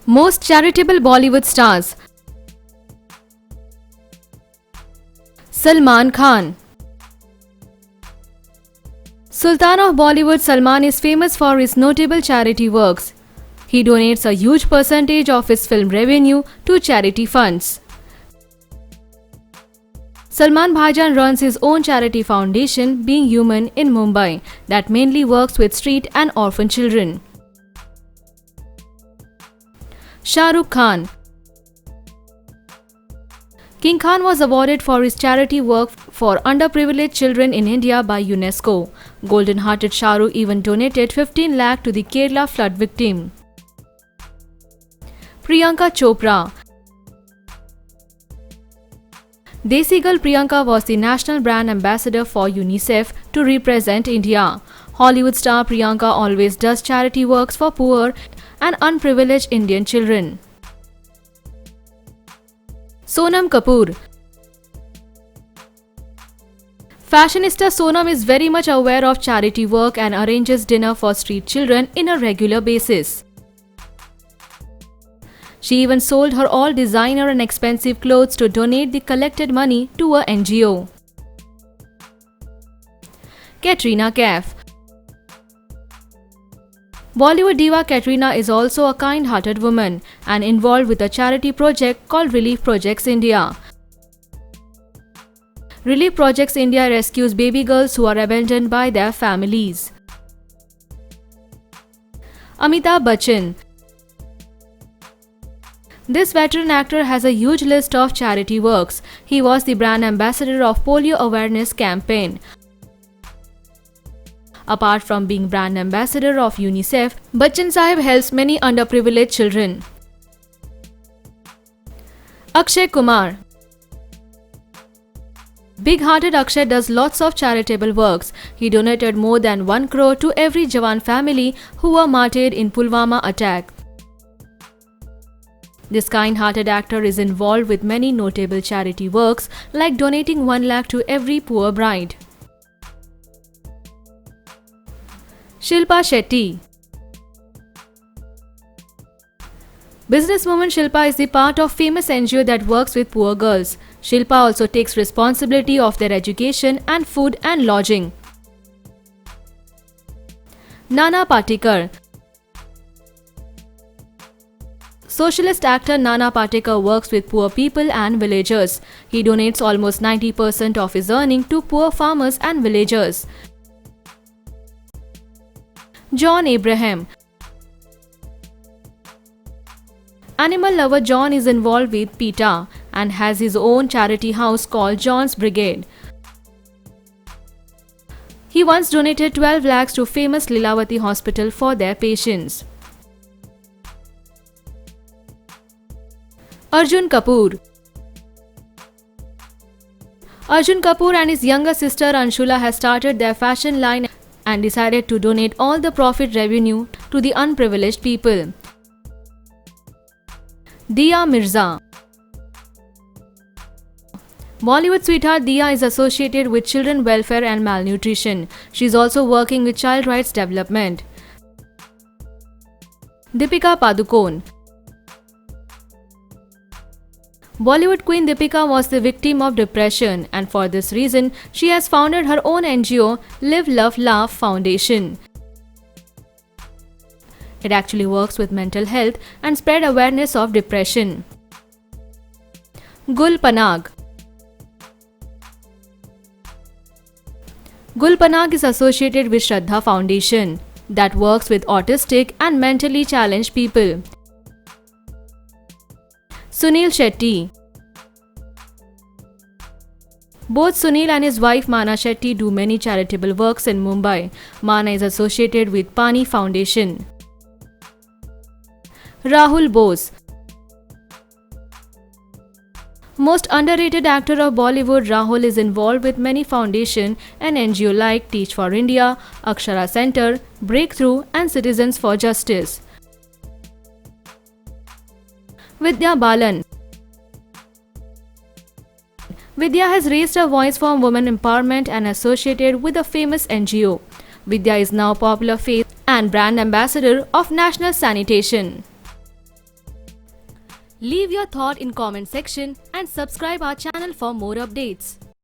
Most charitable Bollywood stars. Salman Khan. Sultan of Bollywood Salman is famous for his notable charity works. He donates a huge percentage of his film revenue to charity funds. Salman Bhaijan runs his own charity foundation, Being Human, in Mumbai, that mainly works with street and orphan children. Shah Rukh Khan. King Khan was awarded for his charity work for underprivileged children in India by UNESCO. Golden-hearted Shah Rukh even donated 15 lakh to the Kerala flood victim. Priyanka Chopra. Desi girl Priyanka was the national brand ambassador for UNICEF to represent India. Hollywood star Priyanka always does charity works for poor and unprivileged Indian children. Sonam Kapoor. Fashionista Sonam is very much aware of charity work and arranges dinner for street children in a regular basis. She even sold her all designer and expensive clothes to donate the collected money to a NGO. Katrina Kaif. Bollywood diva Katrina is also a kind-hearted woman and involved with a charity project called Relief Projects India. Relief Projects India rescues baby girls who are abandoned by their families. Amitabh Bachchan. This veteran actor has a huge list of charity works. He was the brand ambassador of Polio Awareness Campaign. Apart from being brand ambassador of UNICEF, Bachchan Sahib helps many underprivileged children. Akshay Kumar. Big-hearted Akshay does lots of charitable works. He donated more than 1 crore to every Jawan family who were martyred in Pulwama attack. This kind-hearted actor is involved with many notable charity works like donating 1 lakh to every poor bride. Shilpa Shetty. Businesswoman Shilpa is the part of famous NGO that works with poor girls. Shilpa also takes responsibility of their education and food and lodging. Nana Patekar. Socialist actor Nana Patekar works with poor people and villagers. He donates almost 90% of his earning to poor farmers and villagers. John Abraham. Animal lover John is involved with PETA and has his own charity house called John's Brigade. He once donated 12 lakhs to famous Lilavati Hospital for their patients. Arjun Kapoor. Arjun Kapoor and his younger sister Anshula have started their fashion line and decided to donate all the profit revenue to the unprivileged people. Diya Mirza. Bollywood sweetheart Diya is associated with children welfare and malnutrition. She is also working with child rights development. Deepika Padukone. Bollywood queen Deepika was the victim of depression and for this reason she has founded her own NGO Live Love Laugh Foundation. It actually works with mental health and spread awareness of depression. Gul Panag. Gul Panag is associated with Shraddha Foundation that works with autistic and mentally challenged people. Sunil Shetty. Both Sunil and his wife Mana Shetty do many charitable works in Mumbai. Mana is associated with Pani Foundation. Rahul Bose. Most underrated actor of Bollywood, Rahul is involved with many foundations and NGO like Teach for India, Akshara Center, Breakthrough and Citizens for Justice. Vidya Balan. Vidya has raised her voice for women empowerment and associated with a famous NGO. Vidya is now a popular face and brand ambassador of National Sanitation. Leave your thought in comment section and subscribe our channel for more updates.